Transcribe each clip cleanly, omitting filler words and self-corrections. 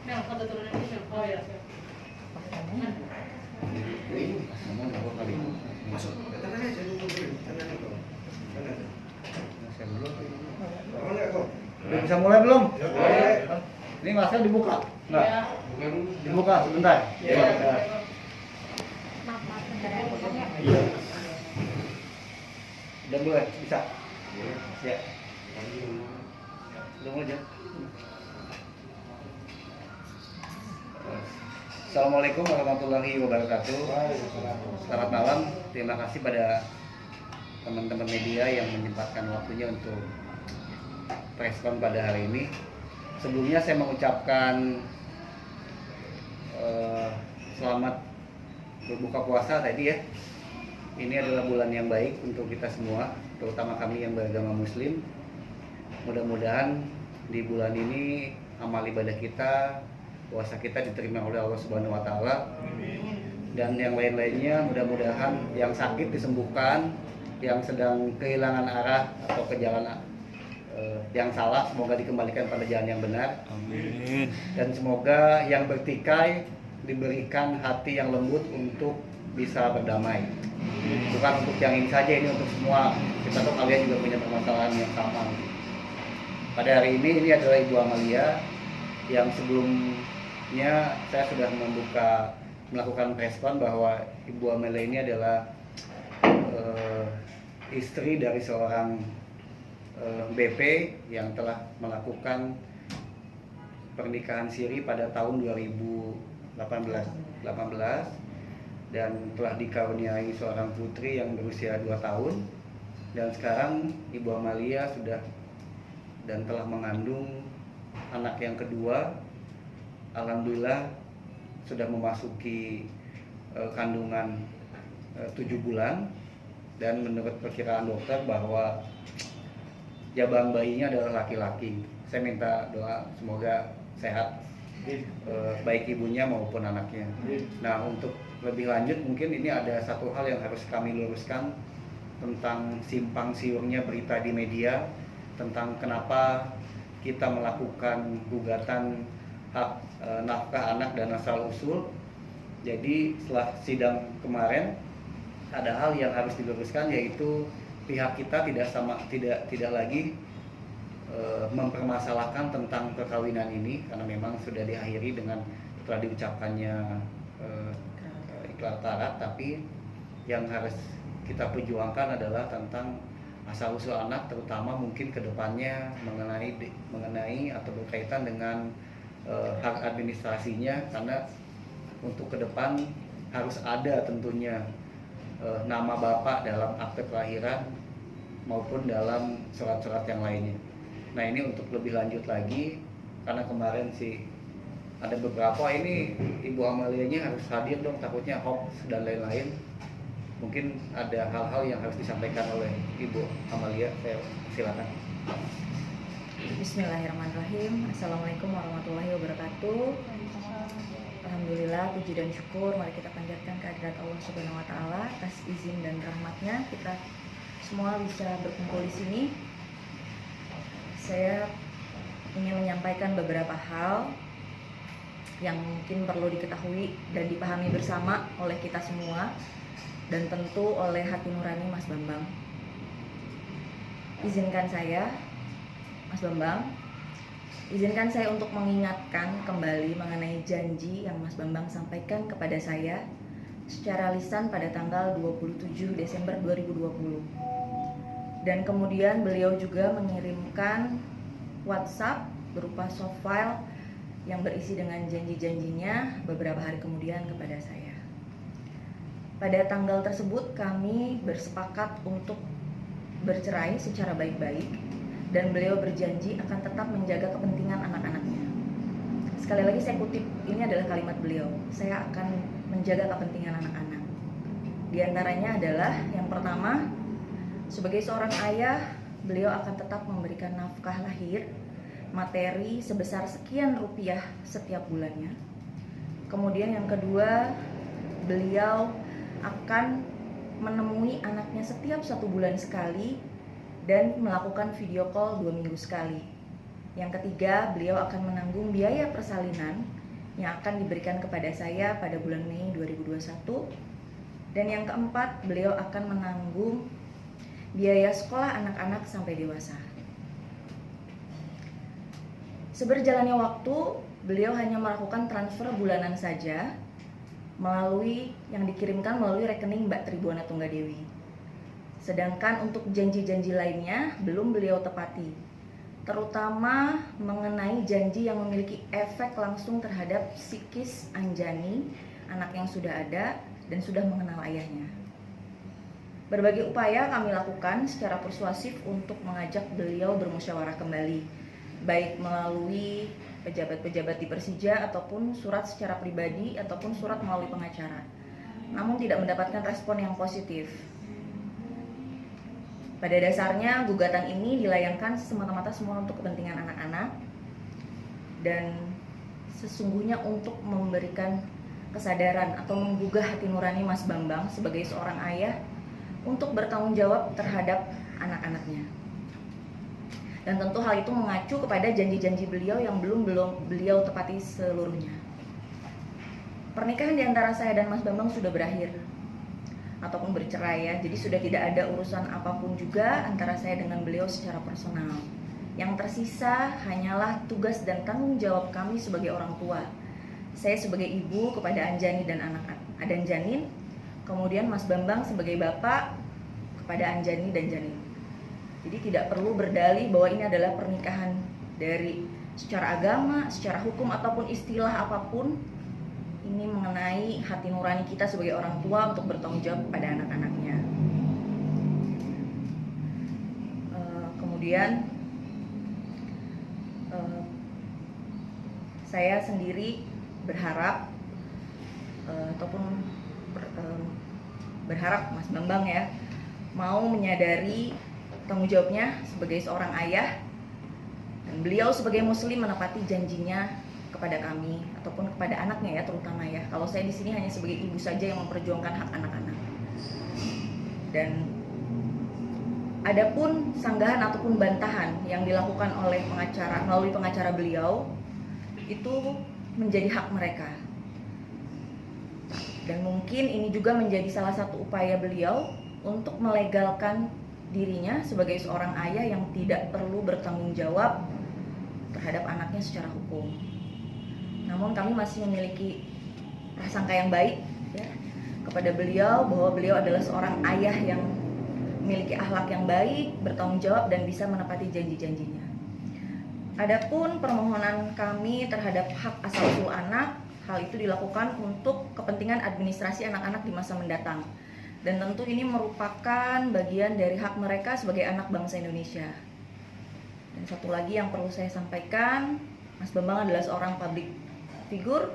Mel, foto turunan ini Mel. Oh ya. Masuk. Tenang aja dulu. Tenang itu. Tenang. Saya dulu. Mau enggak kok? Udah bisa mulai belum? Ya, boleh. Ini masker dibuka? Enggak? Ya. Dibuka sebentar. Ya. Iya. Udah boleh, bisa. Ya. Udah mulai aja. Assalamualaikum warahmatullahi wabarakatuh. Selamat malam. Terima kasih pada teman-teman media yang menyempatkan waktunya untuk preskon pada hari ini. Sebelumnya saya mengucapkan selamat berbuka puasa tadi ya. Ini adalah bulan yang baik untuk kita semua, terutama kami yang beragama Muslim. Mudah-mudahan di bulan ini amal ibadah kita, puasa kita diterima oleh Allah Subhanahu wa taala. Dan yang lain-lainnya mudah-mudahan yang sakit disembuhkan, yang sedang kehilangan arah atau ke jalan yang salah semoga dikembalikan pada jalan yang benar. Amin. Dan semoga yang bertikai diberikan hati yang lembut untuk bisa berdamai. Bukan untuk yang ini saja, ini untuk semua. Kita tahu kalian juga punya permasalahan yang sama. Pada hari ini adalah Ibu Amalia yang sebelumnya saya sudah melakukan preskon bahwa Ibu Amalia ini adalah istri dari seorang BP yang telah melakukan pernikahan siri pada tahun 2018 dan telah dikaruniai seorang putri yang berusia 2 tahun, dan sekarang Ibu Amalia sudah dan telah mengandung anak yang kedua. Alhamdulillah sudah memasuki kandungan 7 bulan, dan menurut perkiraan dokter bahwa jabang bayinya adalah laki-laki. Saya minta doa semoga sehat, baik ibunya maupun anaknya. Nah, untuk lebih lanjut mungkin ini ada satu hal yang harus kami luruskan tentang simpang siurnya berita di media tentang kenapa kita melakukan gugatan hak nafkah anak dan asal usul. Jadi setelah sidang kemarin ada hal yang harus diluruskan, yaitu pihak kita tidak lagi mempermasalahkan tentang perkawinan ini karena memang sudah diakhiri dengan telah diucapkannya ikrar tarat, tapi yang harus kita perjuangkan adalah tentang asal usul anak, terutama mungkin kedepannya mengenai atau berkaitan dengan hak administrasinya, karena untuk ke depan harus ada tentunya nama bapak dalam akte kelahiran maupun dalam surat-surat yang lainnya. Nah, ini untuk lebih lanjut lagi, karena kemarin sih ada beberapa ini Ibu Amalianya harus hadir dong, takutnya hoax dan lain-lain. Mungkin ada hal-hal yang harus disampaikan oleh Ibu Amalia. Saya silakan. Bismillahirrahmanirrahim. Assalamualaikum warahmatullahi wabarakatuh. Alhamdulillah, puji dan syukur mari kita panjatkan kehadirat Allah Subhanahu wa taala atas izin dan rahmatnya kita semua bisa berkumpul di sini. Saya ingin menyampaikan beberapa hal yang mungkin perlu diketahui dan dipahami bersama oleh kita semua, dan tentu oleh hati nurani Mas Bambang. Izinkan saya, Mas Bambang, izinkan saya untuk mengingatkan kembali mengenai janji yang Mas Bambang sampaikan kepada saya secara lisan pada tanggal 27 Desember 2020. Dan kemudian beliau juga mengirimkan WhatsApp berupa soft file yang berisi dengan janji-janjinya beberapa hari kemudian kepada saya. Pada tanggal tersebut kami bersepakat untuk bercerai secara baik-baik, dan beliau berjanji akan tetap menjaga kepentingan anak-anaknya. Sekali lagi saya kutip, ini adalah kalimat beliau, saya akan menjaga kepentingan anak-anak. Di antaranya adalah yang pertama, sebagai seorang ayah, beliau akan tetap memberikan nafkah lahir materi sebesar sekian rupiah setiap bulannya. Kemudian yang kedua, beliau akan menemui anaknya setiap 1 bulan sekali dan melakukan video call 2 minggu sekali. Yang ketiga, beliau akan menanggung biaya persalinan yang akan diberikan kepada saya pada bulan Mei 2021. Dan yang keempat, beliau akan menanggung biaya sekolah anak-anak sampai dewasa. Seberjalannya waktu, beliau hanya melakukan transfer bulanan saja yang dikirimkan melalui rekening Mbak Tribuana Tunggadewi. Sedangkan untuk janji-janji lainnya belum beliau tepati, terutama mengenai janji yang memiliki efek langsung terhadap psikis Anjani, anak yang sudah ada dan sudah mengenal ayahnya. Berbagai upaya kami lakukan secara persuasif untuk mengajak beliau bermusyawarah kembali, baik melalui pejabat-pejabat di Persija ataupun surat secara pribadi ataupun surat melalui pengacara. Namun tidak mendapatkan respon yang positif. Pada dasarnya gugatan ini dilayangkan semata-mata semua untuk kepentingan anak-anak dan sesungguhnya untuk memberikan kesadaran atau menggugah hati nurani Mas Bambang sebagai seorang ayah untuk bertanggung jawab terhadap anak-anaknya. Dan tentu hal itu mengacu kepada janji-janji beliau yang belum beliau tepati seluruhnya. Pernikahan di antara saya dan Mas Bambang sudah berakhir ataupun bercerai ya. Jadi sudah tidak ada urusan apapun juga antara saya dengan beliau secara personal. Yang tersisa hanyalah tugas dan tanggung jawab kami sebagai orang tua. Saya sebagai ibu kepada Anjani dan anak Janin, kemudian Mas Bambang sebagai bapak kepada Anjani dan Janin. Jadi tidak perlu berdalih bahwa ini adalah pernikahan dari secara agama, secara hukum ataupun istilah apapun. Ini mengenai hati nurani kita sebagai orang tua untuk bertanggung jawab kepada anak-anaknya. Kemudian saya sendiri berharap berharap Mas Bambang ya mau menyadari tanggung jawabnya sebagai seorang ayah dan beliau sebagai muslim menepati janjinya kepada kami ataupun kepada anaknya ya terutama ya. Kalau saya di sini hanya sebagai ibu saja yang memperjuangkan hak anak-anak. Dan adapun sanggahan ataupun bantahan yang dilakukan oleh pengacara melalui pengacara beliau itu menjadi hak mereka. Dan mungkin ini juga menjadi salah satu upaya beliau untuk melegalkan dirinya sebagai seorang ayah yang tidak perlu bertanggung jawab terhadap anaknya secara hukum. Namun kami masih memiliki prasangka yang baik ya, kepada beliau bahwa beliau adalah seorang ayah yang memiliki akhlak yang baik, bertanggung jawab dan bisa menepati janji-janjinya. Adapun permohonan kami terhadap hak asal-usul anak, hal itu dilakukan untuk kepentingan administrasi anak-anak di masa mendatang. Dan tentu ini merupakan bagian dari hak mereka sebagai anak bangsa Indonesia. Dan satu lagi yang perlu saya sampaikan, Mas Bambang adalah seorang public figure,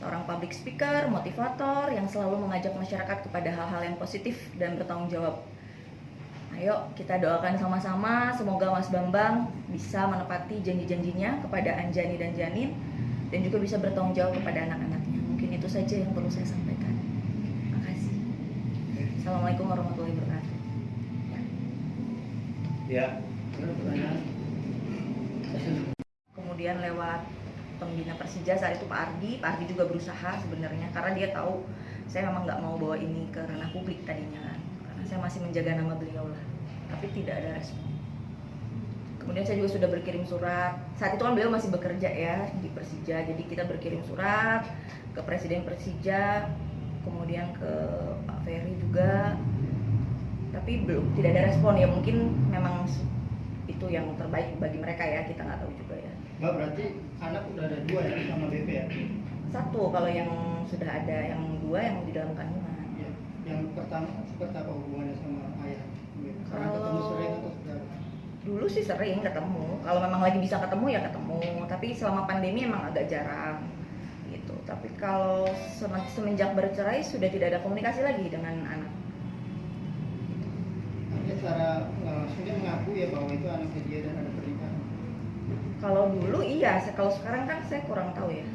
seorang public speaker, motivator yang selalu mengajak masyarakat kepada hal-hal yang positif dan bertanggung jawab. Ayo kita doakan sama-sama semoga Mas Bambang bisa menepati janji-janjinya kepada Anjani dan Janin dan juga bisa bertanggung jawab kepada anak-anaknya. Mungkin itu saja yang perlu saya sampaikan. Terima kasih. Assalamualaikum warahmatullahi wabarakatuh. Ya. Kemudian lewat pembina Persija saat itu Pak Ardi juga berusaha sebenarnya karena dia tahu saya memang nggak mau bawa ini ke ranah publik tadinya kan. Saya masih menjaga nama beliau lah, tapi tidak ada respon. Kemudian saya juga sudah berkirim surat. Saat itu kan beliau masih bekerja ya di Persija, jadi kita berkirim surat ke Presiden Persija, kemudian ke Pak Ferry juga, tapi tidak ada respon ya. Mungkin memang itu yang terbaik bagi mereka ya, kita nggak tahu juga ya. Mbak, berarti anak udah ada 2 ya sama BP ya? 1 kalau yang sudah ada, yang 2 yang di dalam kandungan. Yang pertama seperti apa hubungannya sama ayah? Karena Kalau ketemu sering atau seperti apa? Dulu sih sering ketemu. Kalau memang lagi bisa ketemu ya ketemu. Tapi selama pandemi emang agak jarang gitu. Tapi kalau semenjak bercerai sudah tidak ada komunikasi lagi dengan anak. Artinya secara langsung dia mengaku ya bahwa itu anaknya dia dan ada pernikahan. Kalau dulu iya, kalau sekarang kan saya kurang tahu ya.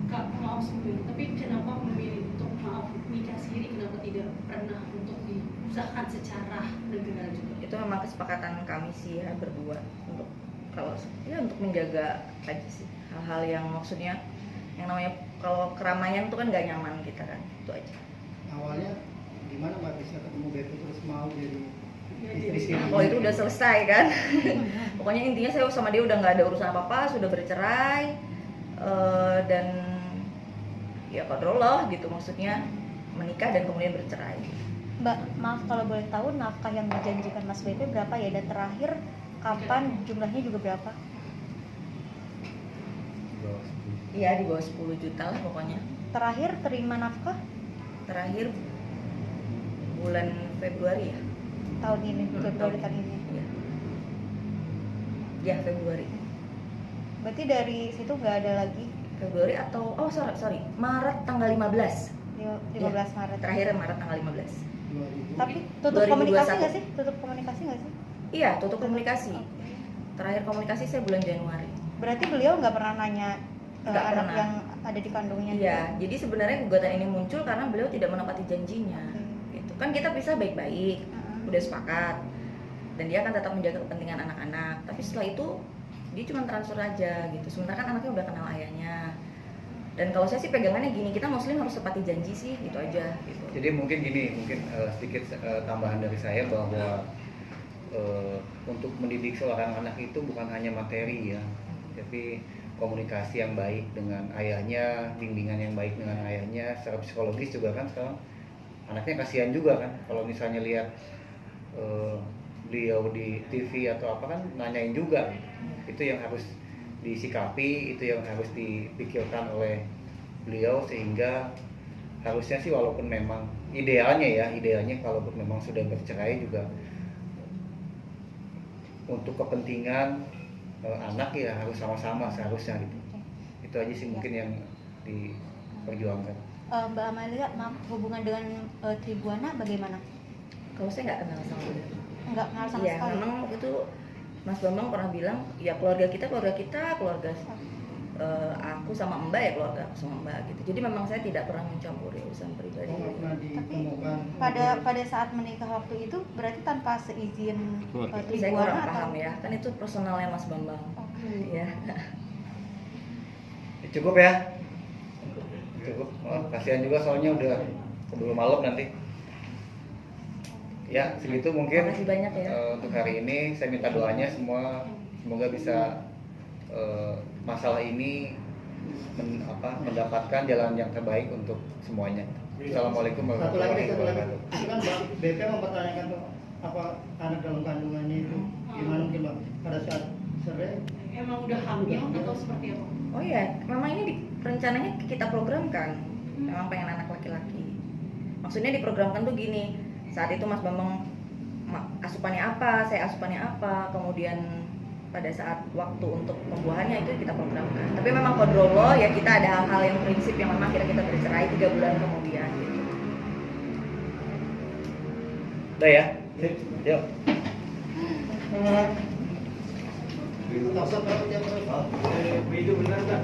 Kak, maaf sebelum, tapi kenapa memilih untuk nikah siri, kenapa tidak pernah untuk diusahakan secara negara juga? Itu memang kesepakatan kami sih ya berdua untuk untuk menjaga aja sih hal-hal yang maksudnya yang namanya kalau keramaian tuh kan nggak nyaman kita kan, itu aja. Awalnya gimana Mbak bisa ketemu BP terus mau jadi istri sendiri? Kalau itu udah selesai kan. Pokoknya intinya saya sama dia udah nggak ada urusan apa-apa, sudah bercerai. Dan ya qadrullah gitu, maksudnya menikah dan kemudian bercerai. Mbak, maaf kalau boleh tahu nafkah yang dijanjikan Mas BP berapa ya, dan terakhir kapan, jumlahnya juga berapa? Iya, di bawah 10 juta lah pokoknya. Terakhir terima nafkah Terakhir bulan Februari ya. tahun ini, Februari tahun ini. Iya. Ya, Februari. Berarti dari situ nggak ada lagi. Februari atau sorry, Maret tanggal 15. 15 Maret. Terakhir Maret tanggal 15. 2000. Tapi tutup 2021. komunikasi nggak sih? Tutup komunikasi nggak sih? Iya, tutup komunikasi. Oke. Terakhir komunikasi saya bulan Januari. Berarti beliau nggak pernah nanya Nggak anak pernah. yang ada di kandungnya? Iya, jadi sebenarnya gugatan ini muncul karena beliau tidak menepati janjinya. Oke. Gitu. Kan kita pisah baik-baik, Heeh. udah sepakat. Dan dia akan tetap menjaga kepentingan anak-anak. Tapi setelah itu dia cuma transfer aja gitu. Sementara kan anaknya udah kenal ayahnya. Dan kalau saya sih pegangannya gini, kita muslim harus tepati janji sih, gitu aja gitu. Jadi mungkin sedikit tambahan dari saya bahwa untuk mendidik seorang anak itu bukan hanya materi ya, tapi komunikasi yang baik dengan ayahnya, bimbingan yang baik dengan ayahnya, secara psikologis juga kan sekarang anaknya kasihan juga kan kalau misalnya lihat beliau di TV atau apa kan nanyain juga, itu yang harus disikapi, itu yang harus dipikirkan oleh beliau, sehingga harusnya sih walaupun memang idealnya kalaupun memang sudah bercerai juga untuk kepentingan anak ya harus sama-sama seharusnya gitu. Itu aja sih mungkin yang diperjuangkan. Mbak Amalia, maaf, hubungan dengan Tribuana bagaimana? Kalau saya nggak kenal sama beliau. Nggak kenal sama Iya, sekali? memang waktu itu Mas Bambang pernah bilang, ya keluarga kita, keluarga aku sama Mbak ya keluarga aku sama Mbak gitu. Jadi memang saya tidak pernah mencampuri urusan pribadi. Oh, nggak pernah ditemukan. Pada saat menikah waktu itu berarti tanpa seizin Saya Tribuana kurang atau? paham ya, kan itu personalnya Mas Bambang. Oke. Ya. Cukup ya? Cukup. Oh, kasihan juga soalnya udah keburu malam nanti. Ya, segitu mungkin. Makasih banyak ya. Untuk hari ini saya minta doanya semua, semoga bisa masalah ini mendapatkan jalan yang terbaik untuk semuanya. Assalamualaikum Satu warahmatullahi lagi, wabarakatuh. itu kan Mbak BP mempertanyakan tuh apa anak dalam kandungannya itu gimana mungkin Mbak pada saat cerai? Emang udah hamil atau seperti apa? Oh iya, memang ini rencananya kita programkan. Memang pengen anak laki-laki. Maksudnya diprogramkan tuh gini. Saat itu Mas Bambang asupannya apa, saya asupannya apa, kemudian pada saat waktu untuk pembuahannya itu kita programkan. Tapi memang qadrullah ya, kita ada hal-hal yang prinsip yang memang akhirnya kita bercerai 3 bulan kemudian gitu. Udah ya? Yuk. Tak usah berapa jam berapa? Itu benar nggak?